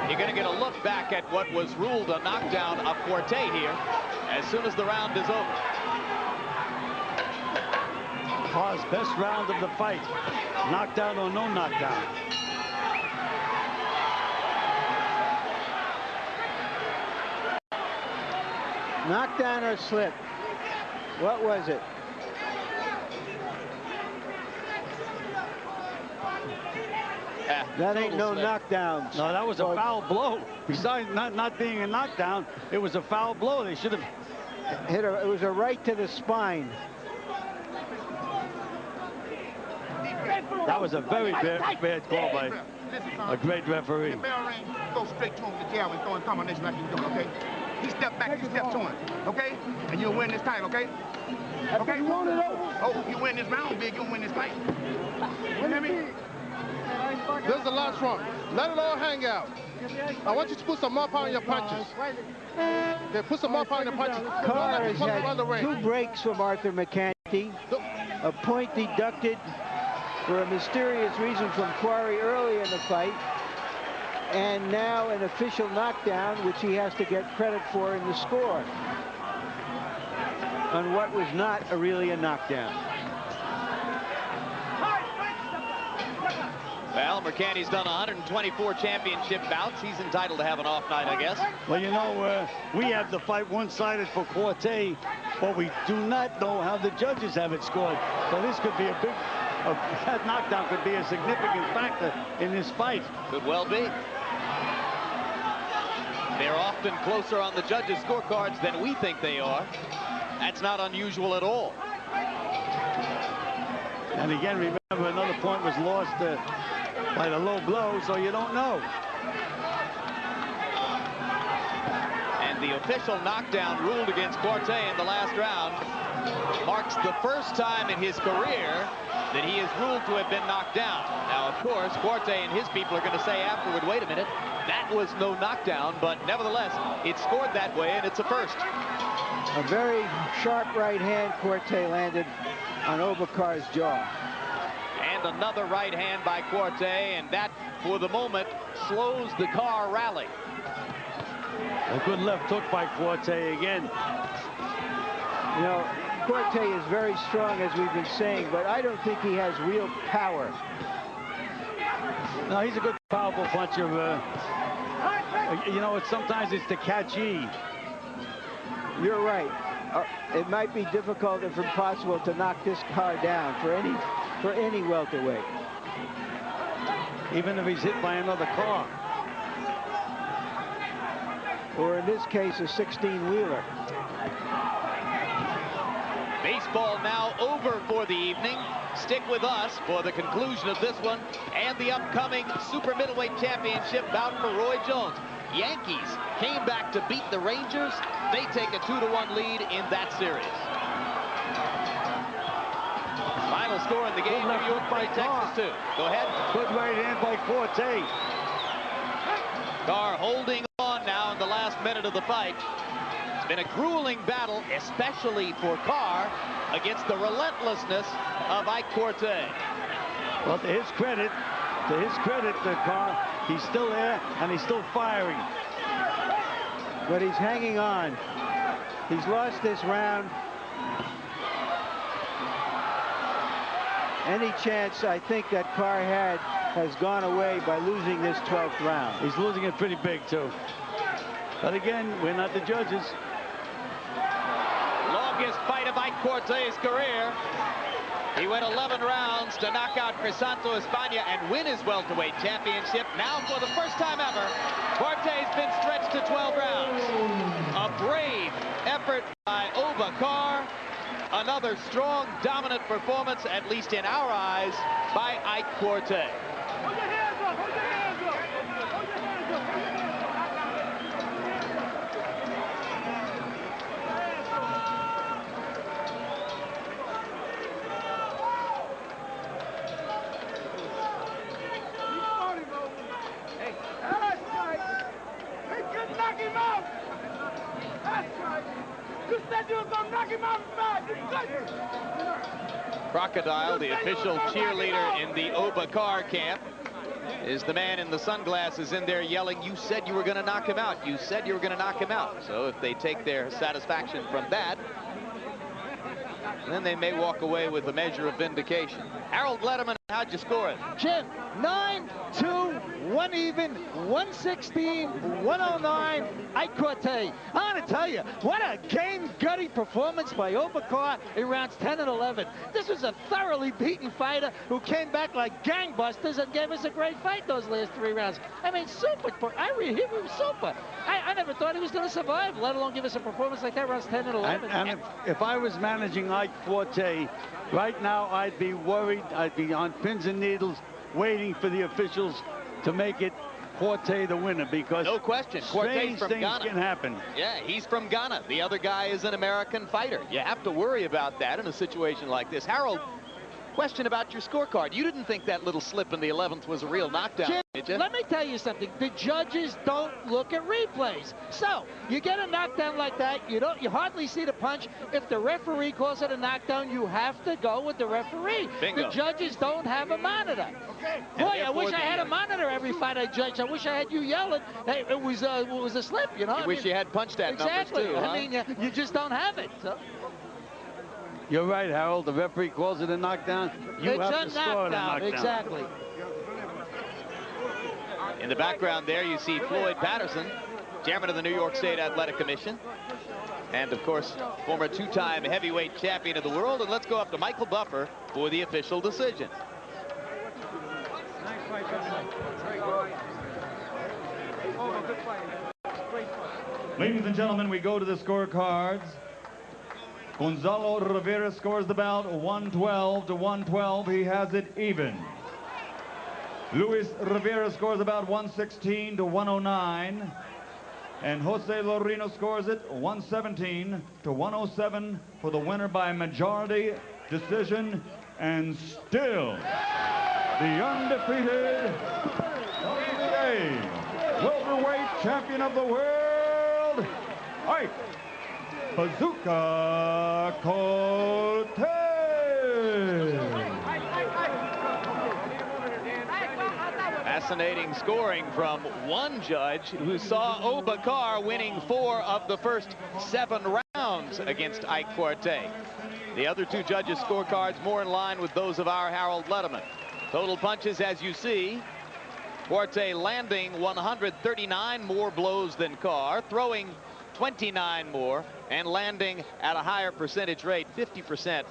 You're going to get a look back at what was ruled a knockdown of Quartey here as soon as the round is over. Carr's best round of the fight, knockdown or no knockdown. Knockdown or slip? What was it? That ain't no knockdown. No, that was a foul blow. Besides not being a knockdown, it was a foul blow. They should have hit her. It was a right to the spine. That was a very bad call by a great referee. The bell ring, go straight to him with the jab and throw a combination like he's doing, okay? He stepped back, you step to him, okay? And you'll win this title, okay? Okay? You want it over? Oh, you win this round big, you'll win this fight. You hear me? This is the last round. Let it all hang out. I want you to put some more power in your punches. Okay, put some more power in your punches. Carr has had 2 breaks from Arthur McCanty. A point deducted for a mysterious reason from Quarry early in the fight. And now an official knockdown, which he has to get credit for in the score, on what was not really a knockdown. Well, McCanty's done 124 championship bouts. He's entitled to have an off night, I guess. Well, you know, we have the fight one-sided for Quartey, but we do not know how the judges have it scored. So this could be a big, that knockdown could be a significant factor in this fight. Could well be. They're often closer on the judges' scorecards than we think they are. That's not unusual at all. And again, remember, another point was lost by the low blow, so you don't know. And the official knockdown ruled against Quartey in the last round marks the first time in his career that he is ruled to have been knocked down. Now, of course, Quartey and his people are going to say afterward, wait a minute, that was no knockdown, but nevertheless, it's scored that way, and it's a first. A very sharp right hand Quartey landed on Oba Carr's jaw. And another right hand by Quartey, and that, for the moment, slows the Carr rally. A good left hook by Quartey again. You know, Quartey is very strong, as we've been saying, but I don't think he has real power. No, he's a good, powerful puncher. You know, sometimes it's the catchy. You're right. It might be difficult, if impossible, to knock this Carr down for any welterweight. Even if he's hit by another car. Or in this case, a 16-wheeler. Baseball now over for the evening. Stick with us for the conclusion of this one and the upcoming super middleweight championship bout for Roy Jones. Yankees came back to beat the Rangers. They take a 2-1 lead in that series. Final score in the game, New York by Texas 2. Go ahead. Good right hand by Quartey. Carr holding on now in the last minute of the fight. It's been a grueling battle, especially for Carr, against the relentlessness of Ike Quartey. Well, to his credit, Carr, he's still there and he's still firing. But he's hanging on. He's lost this round. Any chance I think that Carr had has gone away by losing this 12th round. He's losing it pretty big, too. But again, we're not the judges. Longest fight of Ike Quartey's career. He went 11 rounds to knock out Crisanto España and win his welterweight championship. Now, for the first time ever, Quartey's been stretched to 12 rounds. A brave effort by Oba Carr. Another strong, dominant performance, at least in our eyes, by Ike Quartey. Hold your hands up! Hold your hands up! Hold your hands up! Hold your hands up! Hey, that's right! Hey, just knock him out! That's right! You said you were going to knock him out back! You couldn't! Crocodile, the official cheerleader in the Oba Carr camp, is the man in the sunglasses in there yelling, you said you were going to knock him out. You said you were going to knock him out. So if they take their satisfaction from that, then they may walk away with a measure of vindication. Harold Letterman, how'd you score it? Jim, 9-2, 1 even, 116, 109, Ike Quartey. I want to tell you, what a game-gutty performance by Oba Carr in rounds 10 and 11. This was a thoroughly beaten fighter who came back like gangbusters and gave us a great fight those last 3 rounds. I mean, super. He was super. I never thought he was going to survive, let alone give us a performance like that rounds 10 and 11. And if I was managing Ike Quartey, right now I'd be worried. I'd be on pins and needles waiting for the officials to make it Quartey the winner, because no question, Quartey's from things Ghana. Can happen. Yeah, he's from Ghana. The other guy is an American fighter. You have to worry about that in a situation like this. Harold, question about your scorecard. You didn't think that little slip in the 11th was a real knockdown, Jim, did you? let me tell you something. The judges don't look at replays. So you get a knockdown like that, you hardly see the punch. If the referee calls it a knockdown, you have to go with the referee. Bingo. The judges don't have a monitor. Boy, I wish I had a monitor every fight I judge. I wish I had you yelling, hey, it was a slip, you know? You wish you had punched that exactly. numbers too, huh? I mean, you just don't have it. So. You're right, Harold. The referee calls it a knockdown. You have to score it a knockdown. Exactly. In the background there, you see Floyd Patterson, chairman of the New York State Athletic Commission, and of course, former 2-time heavyweight champion of the world. And let's go up to Michael Buffer for the official decision. Nice fight, gentlemen. Very good. Oh, good fight. Great fight. Ladies and gentlemen, we go to the scorecards. Gonzalo Rivera scores the bout 112 to 112. He has it even. Luis Rivera scores about 116 to 109. And Jose Lorino scores it 117 to 107 for the winner by majority decision. And still, the undefeated WBA welterweight champion of the world, Ike Bazooka Quartey. Fascinating scoring from one judge who saw Oba Carr winning 4 of the first 7 rounds against Ike Quartey. The other 2 judges' scorecards more in line with those of our Harold Letterman. Total punches, as you see, Quartey landing 139 more blows than Carr, throwing 29 more, and landing at a higher percentage rate, 50%.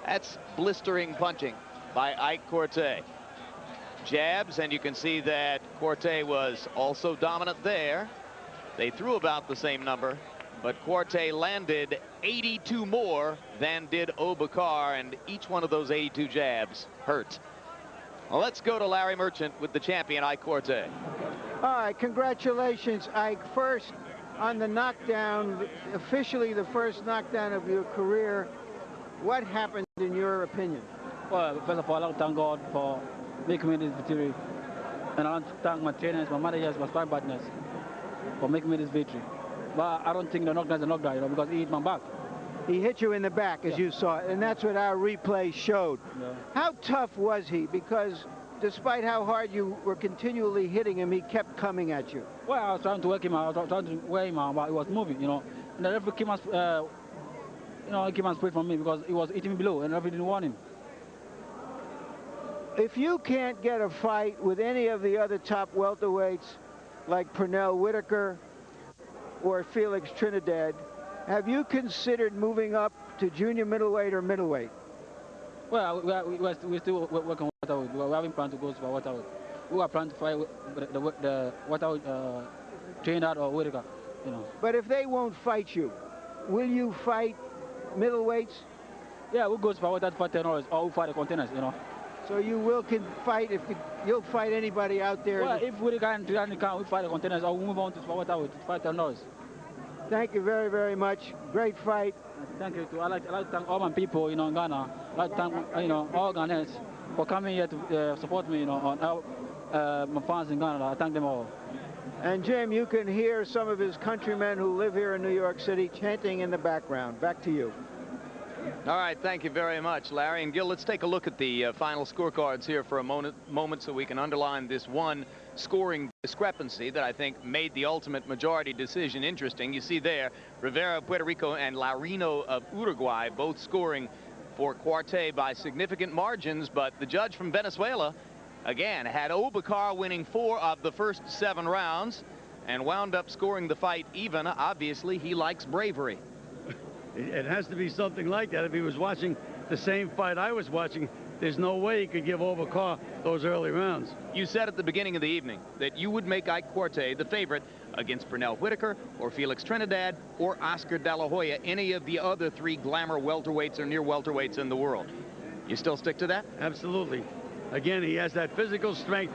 That's blistering punching by Ike Quartey. Jabs, and you can see that Quartey was also dominant there. They threw about the same number, but Quartey landed 82 more than did Oba Carr, and each one of those 82 jabs hurt. Well, let's go to Larry Merchant with the champion, Ike Quartey. All right, congratulations, Ike. First, on the knockdown, officially the first knockdown of your career. What happened in your opinion? Well, first of all, I'd like to thank God for making me this victory. And I want to thank my trainers, my managers, my sparring partners for making me this victory. But I don't think the knockdown is a knockdown, you know, because he hit my back. He hit you in the back, as you saw it, and that's what our replay showed. Yeah. How tough was he? Because despite how hard you were continually hitting him, he kept coming at you. Well, I was trying to work him out, I was trying to wear him out, but he was moving, you know. And the referee came and, he came and sprayed from me because he was hitting me below, and the referee didn't want him. If you can't get a fight with any of the other top welterweights, like Pernell Whitaker or Felix Trinidad, have you considered moving up to junior middleweight or middleweight? Well, we're still working on welterweight. We haven't planned to go to welterweight. We are planning to fight the welterweight Trinidad or Whitaker, you know. But if they won't fight you, will you fight middleweights? Yeah, we'll go to welterweight for $10, or we'll fight the containers, you know. So you will fight you'll fight anybody out there? Well, if Whitaker and Trinidad can't, we'll fight the containers, or we'll move on to welterweight to fight $10. Thank you very, very much. Great fight. Thank you, too. I'd like to thank all my people, you know, in Ghana. I'd like to thank, all Ghanaians for coming here to support me, you know, on my fans in Ghana. I thank them all. And Jim, you can hear some of his countrymen who live here in New York City chanting in the background. Back to you. All right, thank you very much, Larry. And Gil, let's take a look at the final scorecards here for a moment so we can underline this one scoring discrepancy that I think made the ultimate majority decision interesting. You see there, Rivera of Puerto Rico and Larino of Uruguay both scoring for Quartey by significant margins, but the judge from Venezuela, again, had Oba Carr winning 4 of the first 7 rounds and wound up scoring the fight even. Obviously, he likes bravery. It has to be something like that. If he was watching the same fight I was watching, there's no way he could give Oba Carr those early rounds. You said at the beginning of the evening that you would make Ike Quartey the favorite against Pernell Whitaker or Felix Trinidad or Oscar De La Hoya, any of the other 3 glamour welterweights or near welterweights in the world. You still stick to that? Absolutely. Again, he has that physical strength.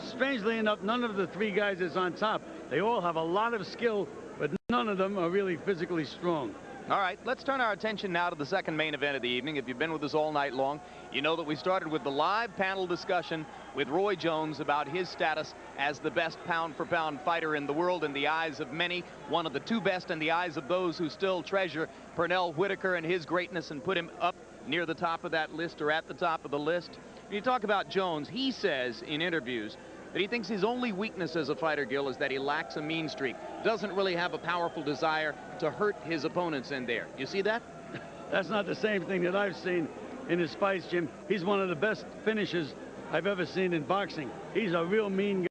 Strangely enough, none of the 3 guys that's on top, they all have a lot of skill, but none of them are really physically strong. All right, let's turn our attention now to the second main event of the evening. If you've been with us all night long, you know that we started with the live panel discussion with Roy Jones about his status as the best pound-for-pound fighter in the world in the eyes of many, one of the 2 best in the eyes of those who still treasure Pernell Whitaker and his greatness and put him up near the top of that list or at the top of the list. When you talk about Jones, he says in interviews that he thinks his only weakness as a fighter, Gil, is that he lacks a mean streak. Doesn't really have a powerful desire to hurt his opponents in there. You see that? That's not the same thing that I've seen in his fights, Jim. He's one of the best finishers I've ever seen in boxing. He's a real mean guy.